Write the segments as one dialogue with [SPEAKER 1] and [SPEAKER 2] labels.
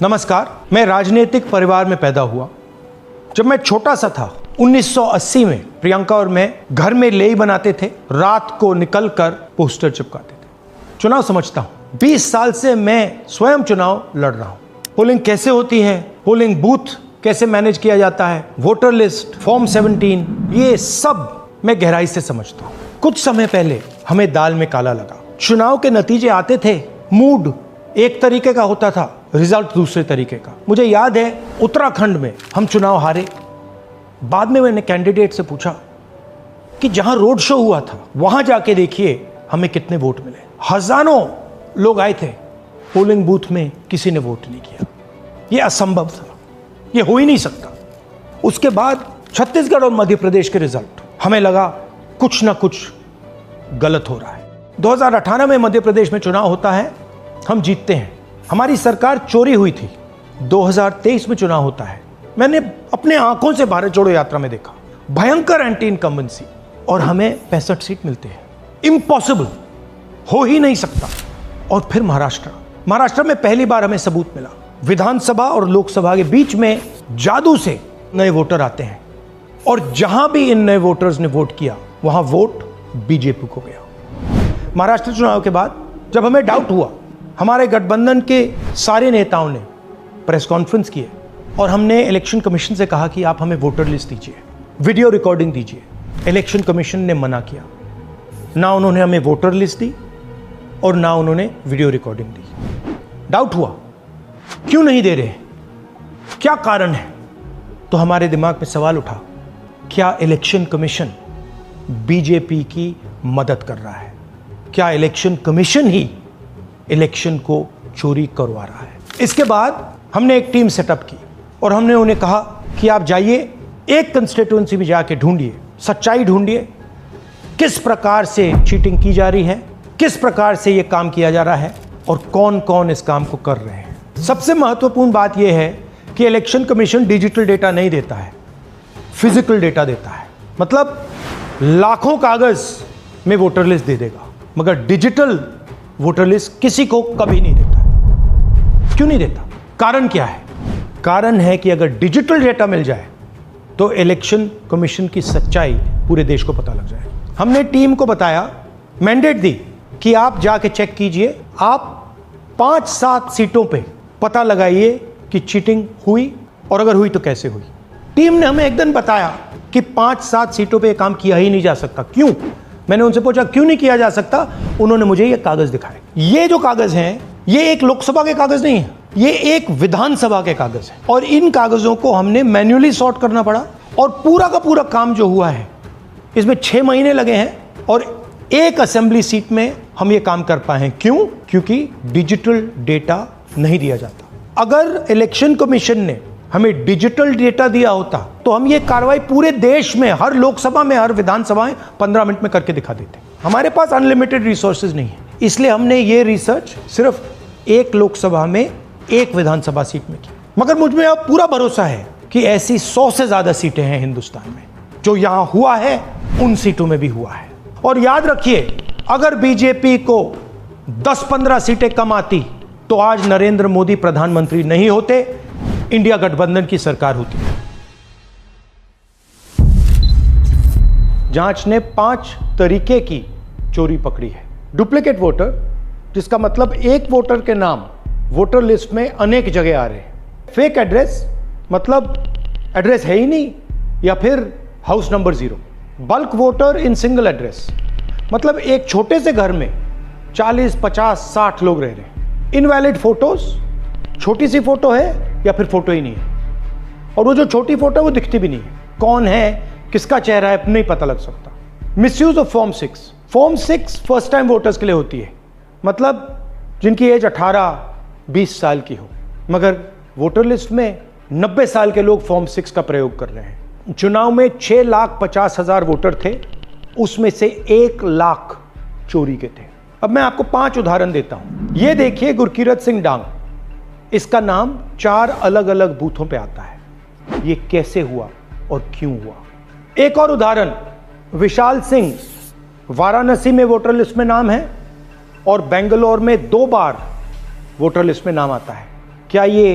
[SPEAKER 1] नमस्कार, मैं राजनीतिक परिवार में पैदा हुआ। जब मैं छोटा सा था 1980 में प्रियंका और मैं घर में लेई बनाते थे, रात को निकलकर पोस्टर चिपकाते थे। चुनाव समझता हूं, 20 साल से मैं स्वयं चुनाव लड़ रहा हूं। पोलिंग कैसे होती है, पोलिंग बूथ कैसे मैनेज किया जाता है, वोटर लिस्ट, फॉर्म 17, ये सब मैं गहराई से समझता हूं। कुछ समय पहले हमें दाल में काला लगा। चुनाव के नतीजे आते थे, मूड एक तरीके का होता था, रिजल्ट दूसरे तरीके का। मुझे याद है उत्तराखंड में हम चुनाव हारे। बाद में मैंने कैंडिडेट से पूछा कि जहां रोड शो हुआ था वहां जाके देखिए हमें कितने वोट मिले। हजारों लोग आए थे, पोलिंग बूथ में किसी ने वोट नहीं किया। यह असंभव था, यह हो ही नहीं सकता। उसके बाद छत्तीसगढ़ और मध्य प्रदेश के रिजल्ट, हमें लगा कुछ ना कुछ गलत हो रहा है। 2018 में मध्य प्रदेश में चुनाव होता है, हम जीतते हैं। हमारी सरकार चोरी हुई थी। 2023 में चुनाव होता है, मैंने अपने आंखों से भारत जोड़ो यात्रा में देखा, भयंकर एंटी इनकम्बेंसी, और हमें 65 सीट मिलते हैं। इम्पॉसिबल, हो ही नहीं सकता। और फिर महाराष्ट्र में पहली बार हमें सबूत मिला। विधानसभा और लोकसभा के बीच में जादू से नए वोटर आते हैं, और जहां भी इन नए वोटर्स ने वोट किया वहां वोट बीजेपी को गया। महाराष्ट्र चुनाव के बाद जब हमें डाउट हुआ, हमारे गठबंधन के सारे नेताओं ने प्रेस कॉन्फ्रेंस किए और हमने इलेक्शन कमीशन से कहा कि आप हमें वोटर लिस्ट दीजिए, वीडियो रिकॉर्डिंग दीजिए। इलेक्शन कमीशन ने मना किया। ना उन्होंने हमें वोटर लिस्ट दी और ना उन्होंने वीडियो रिकॉर्डिंग दी। डाउट हुआ, क्यों नहीं दे रहे, क्या कारण है? तो हमारे दिमाग में सवाल उठा, क्या इलेक्शन कमीशन बीजेपी की मदद कर रहा है? क्या इलेक्शन कमीशन ही इलेक्शन को चोरी करवा रहा है? इसके बाद हमने एक टीम सेटअप की और हमने उन्हें कहा कि आप जाइए, एक कंस्टिट्यूएंसी में जाके ढूंढिए, सच्चाई ढूंढिए, किस प्रकार से चीटिंग की जा रही है, किस प्रकार से यह काम किया जा रहा है और कौन कौन इस काम को कर रहे हैं। सबसे महत्वपूर्ण बात यह है कि इलेक्शन कमीशन डिजिटल डेटा नहीं देता है, फिजिकल डेटा देता है। मतलब लाखों कागज में वोटर लिस्ट दे देगा, मगर डिजिटल वोटर लिस्ट किसी को कभी नहीं देता है। क्यों नहीं देता? कारण क्या है? कारण है कि अगर डिजिटल डेटा मिल जाए तो इलेक्शन कमीशन की सच्चाई पूरे देश को पता लग जाए। हमने टीम को बताया, मैंडेट दी कि आप जाके चेक कीजिए, आप 5-7 सीटों पे पता लगाइए कि चीटिंग हुई, और अगर हुई तो कैसे हुई। टीम ने हमें एक दिन बताया कि 5-7 सीटों पे काम किया ही नहीं जा सकता। क्यों? मैंने उनसे पूछा क्यों नहीं किया जा सकता। उन्होंने मुझे ये कागज दिखाए। ये जो कागज हैं, ये एक लोकसभा के कागज नहीं है, ये एक विधानसभा के कागज है, और इन कागजों को हमने मैन्युअली सॉर्ट करना पड़ा। और पूरा का पूरा काम जो हुआ है, इसमें 6 महीने लगे हैं, और एक असेंबली सीट में हम ये काम कर पाए हैं। क्यों? क्योंकि डिजिटल डेटा नहीं दिया जाता। अगर इलेक्शन कमीशन ने हमें डिजिटल डेटा दिया होता तो हम ये कार्रवाई पूरे देश में, हर लोकसभा में, हर विधानसभा में 15 मिनट में करके दिखा देते। हमारे पास अनलिमिटेड रिसोर्सेज नहीं है, इसलिए हमने ये रिसर्च सिर्फ एक लोकसभा में, एक विधानसभा सीट में की। मगर मुझ में अब पूरा भरोसा है कि ऐसी 100 से ज्यादा सीटें हैं हिंदुस्तान में। जो यहां हुआ है उन सीटों में भी हुआ है। और याद रखिए, अगर बीजेपी को 10-15 सीटें कम आती तो आज नरेंद्र मोदी प्रधानमंत्री नहीं होते, इंडिया गठबंधन की सरकार होती। जांच ने 5 तरीके की चोरी पकड़ी है। डुप्लीकेट वोटर, जिसका मतलब एक वोटर के नाम वोटर लिस्ट में अनेक जगह आ रहे हैं। फेक एड्रेस, मतलब एड्रेस है ही नहीं, या फिर house number 0। Bulk voter in single address, मतलब एक छोटे से घर में 40, 50, 60 लोग रह रहे हैं। इनवैलिड फोटोज, छोटी सी फोटो है या फिर फोटो ही नहीं है, और वो जो छोटी फोटो है वो दिखती भी नहीं है। कौन है, किसका चेहरा है, नहीं पता लग सकता। Misuse of form 6। Form 6 first time voters के लिए होती है, मतलब जिनकी एज 18-20 साल की हो, मगर वोटर लिस्ट में 90 साल के लोग फॉर्म 6 का प्रयोग कर रहे हैं। चुनाव में 6,50,000 वोटर थे, उसमें से 1 लाख चोरी के थे। अब मैं आपको 5 उदाहरण देता हूं। ये देखिए, गुरकीरत सिंह डांग, इसका नाम 4 अलग अलग बूथों पे आता है। ये कैसे हुआ और क्यों हुआ? एक और उदाहरण, विशाल सिंह, वाराणसी में वोटर लिस्ट में नाम है और बेंगलोर में 2 बार वोटर लिस्ट में नाम आता है। क्या ये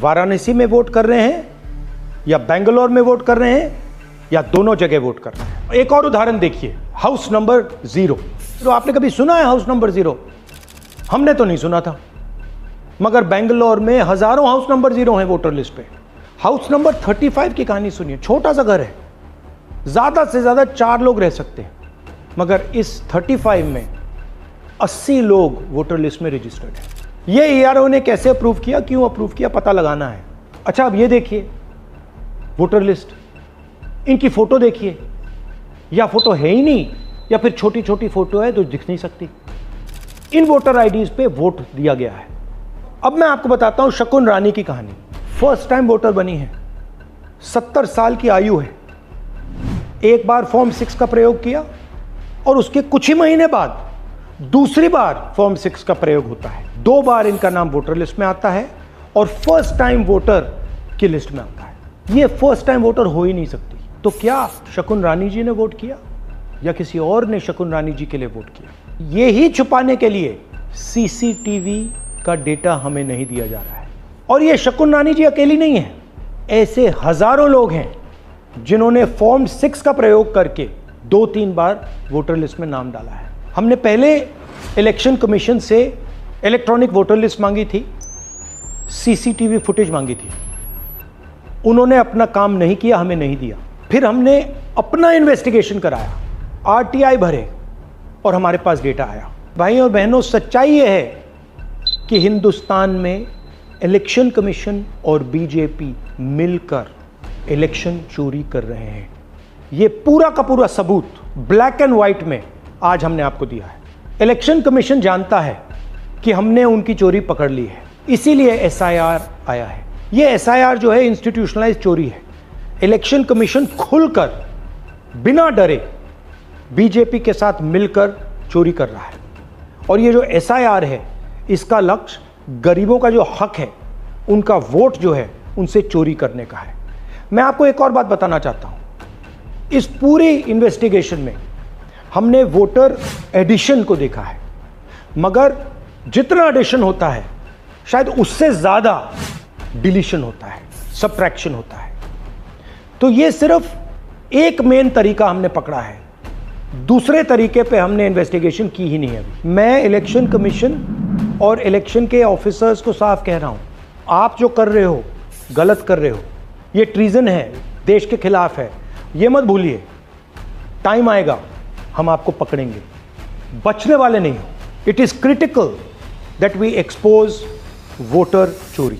[SPEAKER 1] वाराणसी में वोट कर रहे हैं या बेंगलोर में वोट कर रहे हैं या दोनों जगह वोट कर रहे हैं? एक और उदाहरण देखिए, हाउस नंबर 0। तो आपने कभी सुना है हाउस नंबर 0? हमने तो नहीं सुना था, मगर बेंगलोर में हजारों हाउस नंबर 0 हैं वोटर लिस्ट पे। हाउस नंबर 35 की कहानी सुनिए। छोटा सा घर है, ज्यादा से ज्यादा 4 लोग रह सकते हैं, मगर इस 35 में 80 लोग वोटर लिस्ट में रजिस्टर्ड हैं। ये ERO ने कैसे अप्रूव किया, क्यों अप्रूव किया, पता लगाना है। अच्छा, अब ये देखिए वोटर लिस्ट, इनकी फोटो देखिए, या फोटो है ही नहीं या फिर छोटी छोटी फोटो है तो दिख नहीं सकती। इन वोटर आईडीज पे वोट दिया गया है। अब मैं आपको बताता हूं शकुन रानी की कहानी। फर्स्ट टाइम वोटर बनी है, 70 साल की आयु है। एक बार फॉर्म 6 का प्रयोग किया और उसके कुछ ही महीने बाद दूसरी बार फॉर्म 6 का प्रयोग होता है। 2 बार इनका नाम वोटर लिस्ट में आता है और फर्स्ट टाइम वोटर की लिस्ट में आता है। ये फर्स्ट टाइम वोटर हो ही नहीं सकती। तो क्या शकुन रानी जी ने वोट किया या किसी और ने शकुन रानी जी के लिए वोट किया? ये ही छुपाने के लिए CCTV का डेटा हमें नहीं दिया जा रहा है। और ये शकुन रानी जी अकेली नहीं है, ऐसे हजारों लोग हैं जिन्होंने फॉर्म 6 का प्रयोग करके 2-3 बार वोटर लिस्ट में नाम डाला है। हमने पहले इलेक्शन कमीशन से इलेक्ट्रॉनिक वोटर लिस्ट मांगी थी, CCTV फुटेज मांगी थी। उन्होंने अपना काम नहीं किया, हमें नहीं दिया। फिर हमने अपना इन्वेस्टिगेशन कराया, RTI भरे और हमारे पास डेटा आया। भाई और बहनों, सच्चाई यह है कि हिंदुस्तान में इलेक्शन कमीशन और बीजेपी मिलकर इलेक्शन चोरी कर रहे हैं। ये पूरा का पूरा सबूत ब्लैक एंड व्हाइट में आज हमने आपको दिया है। इलेक्शन कमीशन जानता है कि हमने उनकी चोरी पकड़ ली है, इसीलिए SIR आया है। ये SIR जो है इंस्टीट्यूशनलाइज चोरी है। इलेक्शन कमीशन खुलकर बिना डरे बीजेपी के साथ मिलकर चोरी कर रहा है। और ये जो SIR है, इसका लक्ष्य गरीबों का जो हक है, उनका वोट जो है, उनसे चोरी करने का है। मैं आपको एक और बात बताना चाहता हूं। इस पूरी इन्वेस्टिगेशन में हमने वोटर एडिशन को देखा है, मगर जितना एडिशन होता है शायद उससे ज्यादा डिलीशन होता है, सबट्रैक्शन होता है। तो ये सिर्फ एक मेन तरीका हमने पकड़ा है, दूसरे तरीके पे हमने इन्वेस्टिगेशन की ही नहीं है अभी। मैं इलेक्शन कमीशन और इलेक्शन के ऑफिसर्स को साफ कह रहा हूं, आप जो कर रहे हो गलत कर रहे हो, ये ट्रीजन है, देश के खिलाफ है। ये मत भूलिए, टाइम आएगा हम आपको पकड़ेंगे, बचने वाले नहीं हो। It is critical that we expose voter चोरी।